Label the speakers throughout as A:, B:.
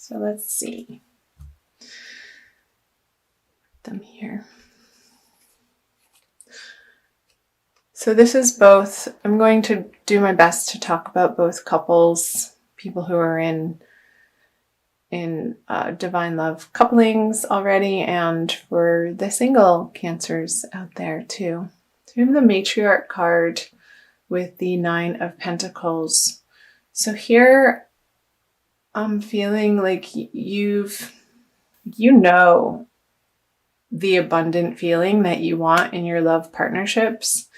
A: So let's see them here. So this is both, I'm going to do my best to talk about both couples, people who are in divine love couplings already, and for the single Cancers out there too. So we have the Matriarch card with the 9 of Pentacles. So here I'm feeling like you know the abundant feeling that you want in your love partnerships,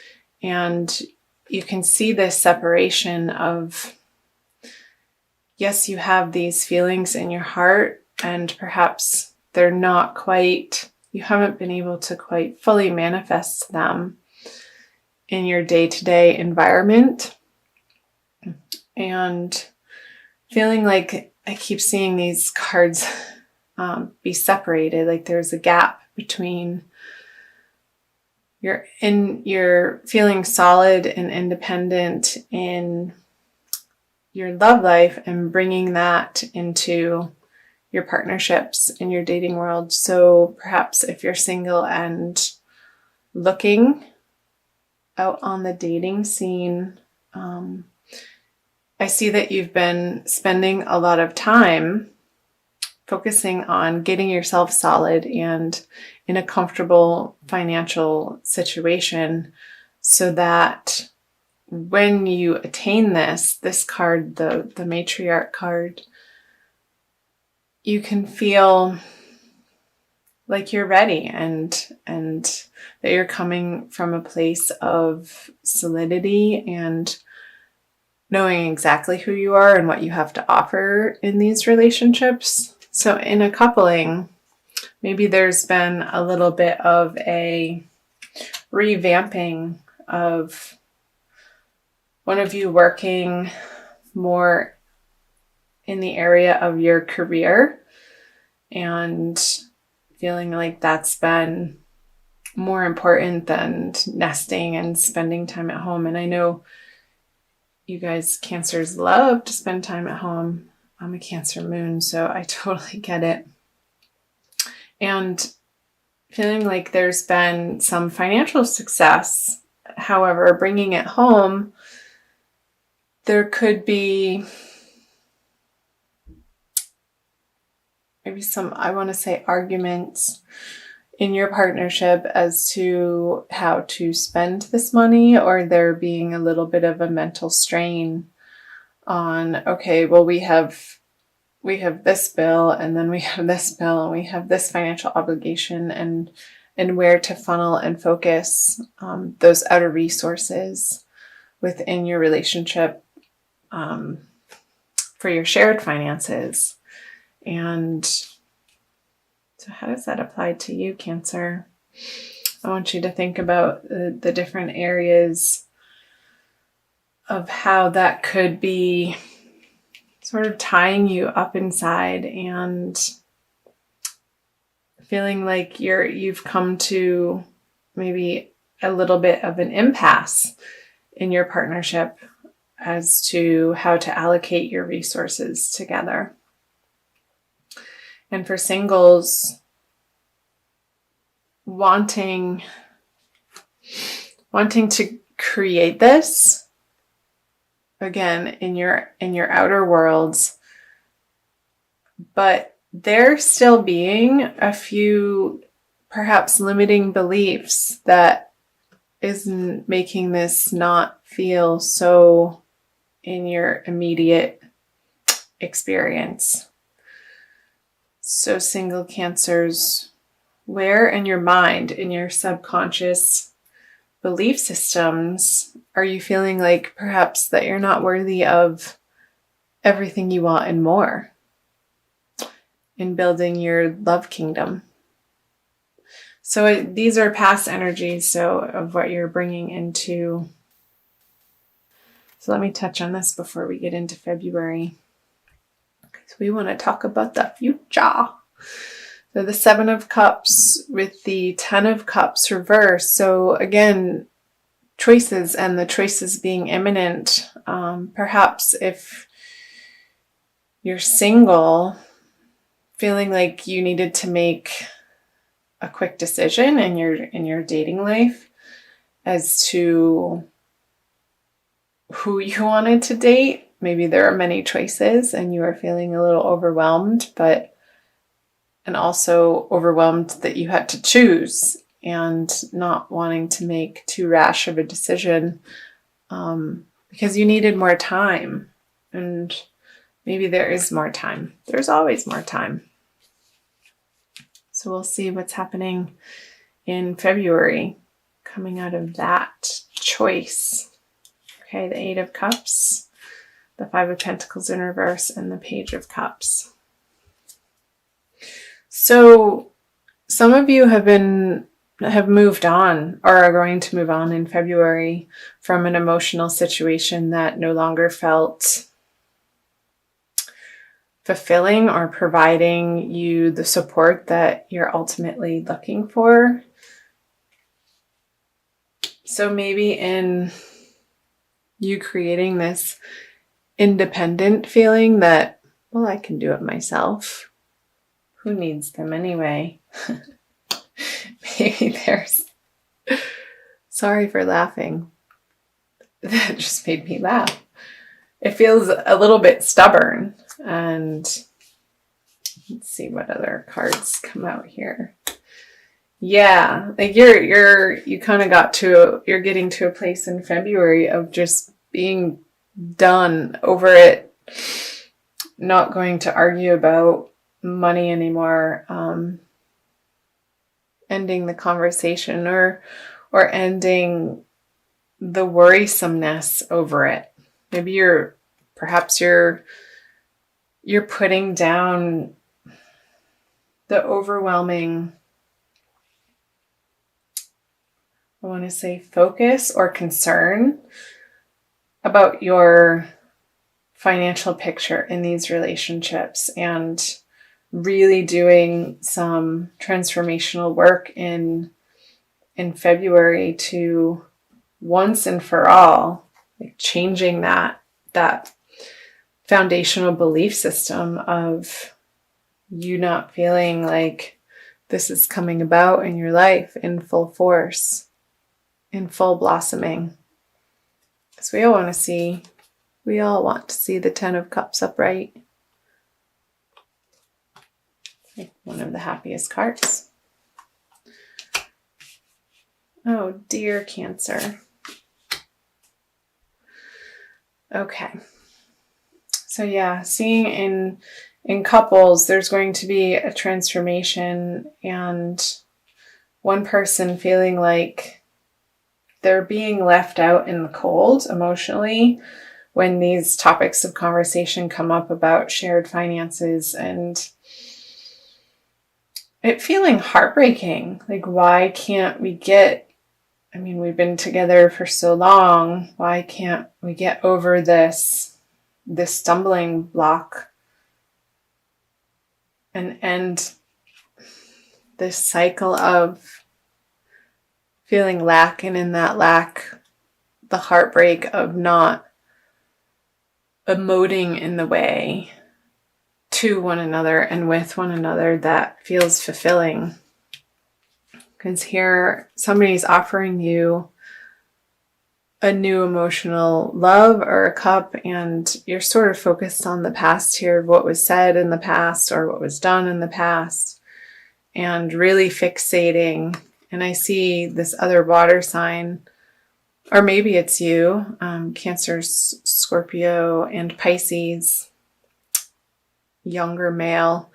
A: and you can see this separation of, yes, you have these feelings in your heart, and perhaps they're not quite, you haven't been able to quite fully manifest them in your day-to-day environment. And feeling like I keep seeing these cards be separated, like there's a gap between you're feeling solid and independent in your love life and bringing that into your partnerships in your dating world. So perhaps if you're single and looking out on the dating scene, I see that you've been spending a lot of time focusing on getting yourself solid and in a comfortable financial situation, so that when you attain this card, the Matriarch card, you can feel like you're ready and that you're coming from a place of solidity and knowing exactly who you are and what you have to offer in these relationships. So in a coupling, maybe there's been a little bit of a revamping of one of you working more in the area of your career and feeling like that's been more important than nesting and spending time at home. And I know you guys Cancers love to spend time at home. I'm a Cancer moon, so I totally get it. And feeling like there's been some financial success. However, bringing it home, there could be maybe some, I want to say, arguments in your partnership as to how to spend this money, or there being a little bit of a mental strain on, okay, well, we have this bill, and then we have this bill, and we have this financial obligation, and where to funnel and focus those outer resources within your relationship for your shared finances. And so how does that apply to you, Cancer? I want you to think about the different areas of how that could be sort of tying you up inside and feeling like you've come to maybe a little bit of an impasse in your partnership as to how to allocate your resources together. And for singles, wanting to create this again in your outer worlds, but there still being a few perhaps limiting beliefs that isn't making this not feel so in your immediate experience. So single Cancers, where in your mind, in your subconscious belief systems, are you feeling like perhaps that you're not worthy of everything you want and more in building your love kingdom? So these are past energies, so of what you're bringing into. So let me touch on this before we get into February. So we want to talk about the future. So the 7 of Cups with the 10 of Cups reversed. So again, choices, and the choices being imminent. Perhaps if you're single, feeling like you needed to make a quick decision in your dating life as to who you wanted to date. Maybe there are many choices and you are feeling a little overwhelmed, and also overwhelmed that you had to choose and not wanting to make too rash of a decision because you needed more time. And maybe there is more time. There's always more time. So we'll see what's happening in February coming out of that choice. Okay, the Eight of Cups, the Five of Pentacles in reverse, and the Page of Cups. So some of you have moved on or are going to move on in February from an emotional situation that no longer felt fulfilling or providing you the support that you're ultimately looking for. So maybe in you creating this independent feeling that, well, I can do it myself. Who needs them anyway? Maybe there's... Sorry for laughing. That just made me laugh. It feels a little bit stubborn. And let's see what other cards come out here. Yeah, like you're getting to a place in February of just being done over it, not going to argue about money anymore, ending the conversation or ending the worrisomeness over it. Maybe you're putting down the overwhelming, I want to say, focus or concern about your financial picture in these relationships, and really doing some transformational work in February to once and for all, like, changing that foundational belief system of you not feeling like this is coming about in your life in full force, in full blossoming. Because we all want to see the Ten of Cups upright. Like one of the happiest cards. Oh dear, Cancer. Okay. So yeah, seeing in couples, there's going to be a transformation, and one person feeling like they're being left out in the cold emotionally when these topics of conversation come up about shared finances, and it feeling heartbreaking. Like, why can't we we've been together for so long. Why can't we get over this stumbling block and end this cycle of feeling lack, and in that lack, the heartbreak of not emoting in the way to one another and with one another that feels fulfilling. Because here, somebody's offering you a new emotional love or a cup, and you're sort of focused on the past here, what was said in the past or what was done in the past, and really fixating. And I see this other water sign, or maybe it's you, Cancer, Scorpio, and Pisces, younger male,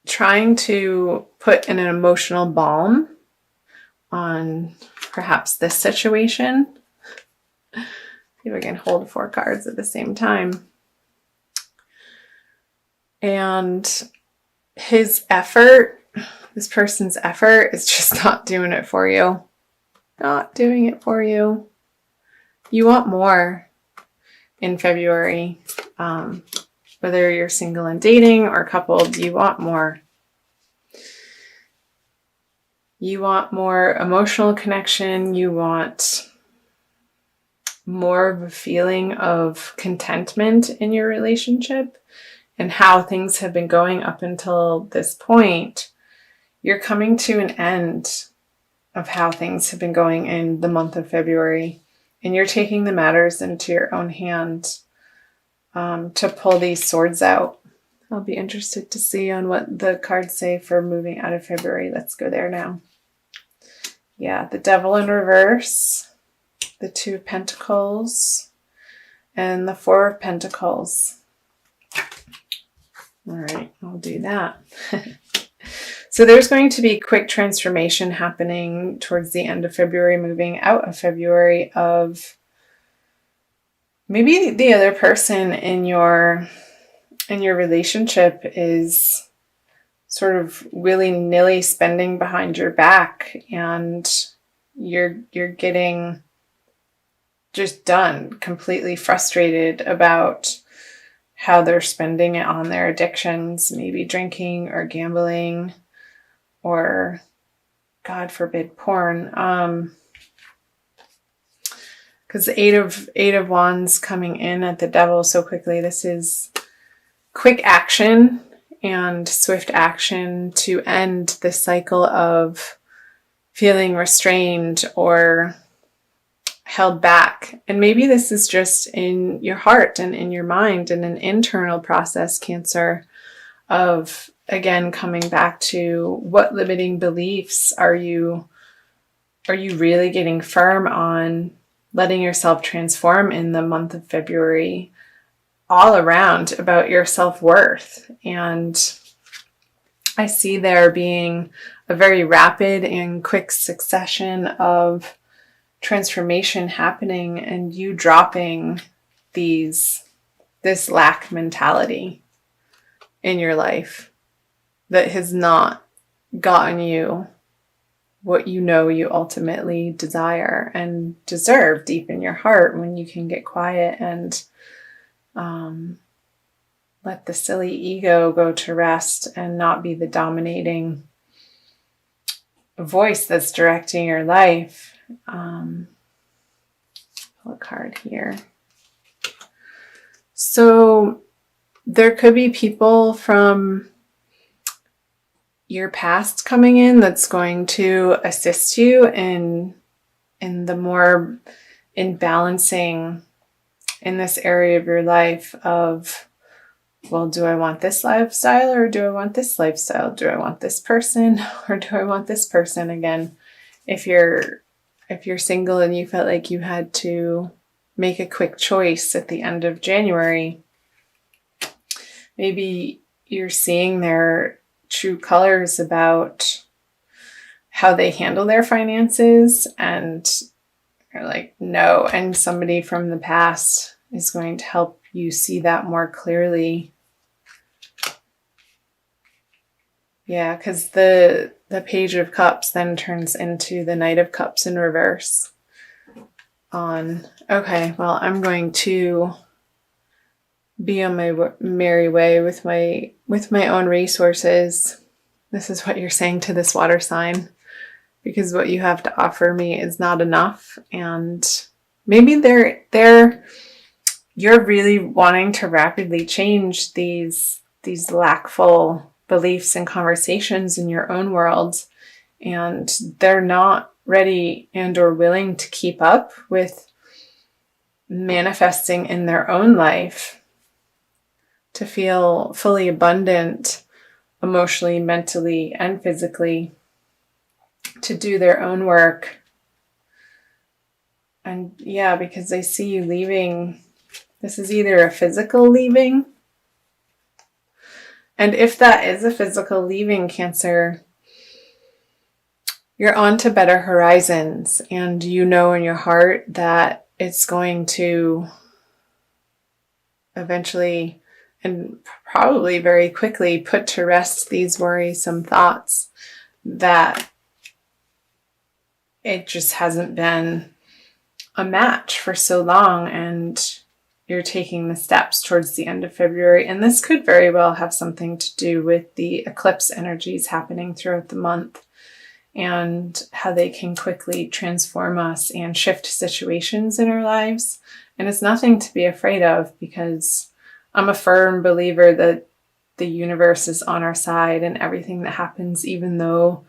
A: trying to put an emotional balm on perhaps this situation. See if I can hold 4 cards at the same time. And this person's effort is just not doing it for you. Not doing it for you. You want more in February. Whether you're single and dating or coupled, you want more. You want more emotional connection. You want more of a feeling of contentment in your relationship and how things have been going up until this point, you're coming to an end of how things have been going in the month of February, and you're taking the matters into your own hand to pull these swords out. I'll be interested to see on what the cards say for moving out of February. Let's go there now. Yeah, the Devil in reverse, the Two of Pentacles, and the Four of Pentacles. All right, I'll do that. So there's going to be quick transformation happening towards the end of February, moving out of February, of maybe the other person in your relationship is sort of willy-nilly spending behind your back, and you're getting just done, completely frustrated about how they're spending it on their addictions, maybe drinking or gambling, or God forbid, porn. Because the Eight of Wands coming in at the Devil so quickly, this is quick action and swift action to end the cycle of feeling restrained or held back. And maybe this is just in your heart and in your mind, and an internal process, Cancer, of again coming back to what limiting beliefs are you really getting firm on letting yourself transform in the month of February all around about your self-worth. And I see there being a very rapid and quick succession of transformation happening, and you dropping this lack mentality in your life that has not gotten you what you know you ultimately desire and deserve deep in your heart, when you can get quiet and let the silly ego go to rest and not be the dominating voice that's directing your life. Pull a card here. So there could be people from your past coming in that's going to assist you in balancing in this area of your life of, well, do I want this lifestyle or do I want this lifestyle? Do I want this person or do I want this person? Again, if you're single and you felt like you had to make a quick choice at the end of January, maybe you're seeing their true colors about how they handle their finances, and you're like, no. And somebody from the past is going to help you see that more clearly. Yeah, because the Page of Cups then turns into the Knight of Cups in reverse. Okay, well, I'm going to be on my merry way with my own resources. This is what you're saying to this water sign, because what you have to offer me is not enough. And maybe you're really wanting to rapidly change these lackful beliefs and conversations in your own world, and they're not ready and or willing to keep up with manifesting in their own life to feel fully abundant emotionally, mentally, and physically, to do their own work. And yeah, because I see you leaving. This is either a physical leaving, and if that is a physical leaving, Cancer, you're on to better horizons, and you know in your heart that it's going to eventually and probably very quickly put to rest these worrisome thoughts that it just hasn't been a match for so long, and you're taking the steps towards the end of February. And this could very well have something to do with the eclipse energies happening throughout the month, and how they can quickly transform us and shift situations in our lives. And it's nothing to be afraid of, because I'm a firm believer that the universe is on our side and everything that happens, even though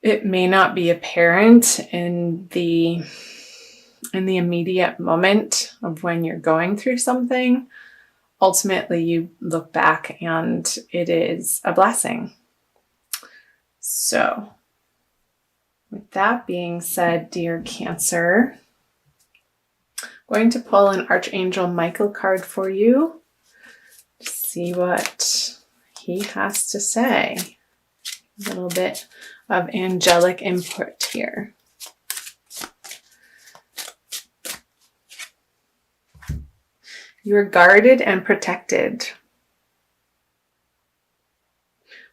A: it may not be apparent in the immediate moment of when you're going through something, ultimately you look back and it is a blessing. So, with that being said, dear Cancer, I'm going to pull an Archangel Michael card for you to see what he has to say. A little bit of angelic input here. You are guarded and protected.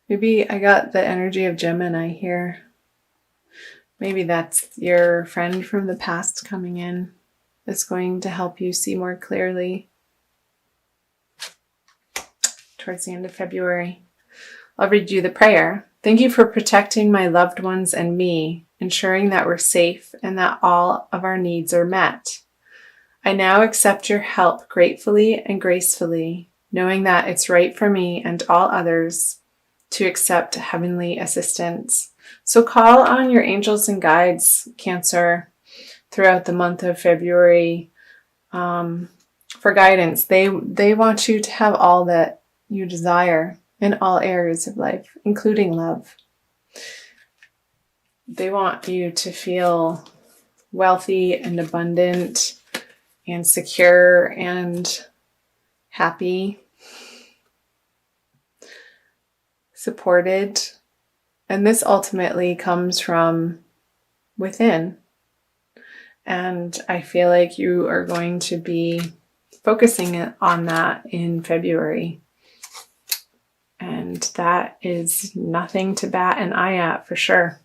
A: Maybe I got the energy of Gemini here. Maybe that's your friend from the past coming in. It's going to help you see more clearly towards the end of February. I'll read you the prayer. Thank you for protecting my loved ones and me, ensuring that we're safe and that all of our needs are met. I now accept your help gratefully and gracefully, knowing that it's right for me and all others to accept heavenly assistance. So call on your angels and guides, Cancer, throughout the month of February for guidance. They want you to have all that you desire in all areas of life, including love. They want you to feel wealthy and abundant and secure and happy, supported. And this ultimately comes from within. And I feel like you are going to be focusing on that in February. And that is nothing to bat an eye at for sure.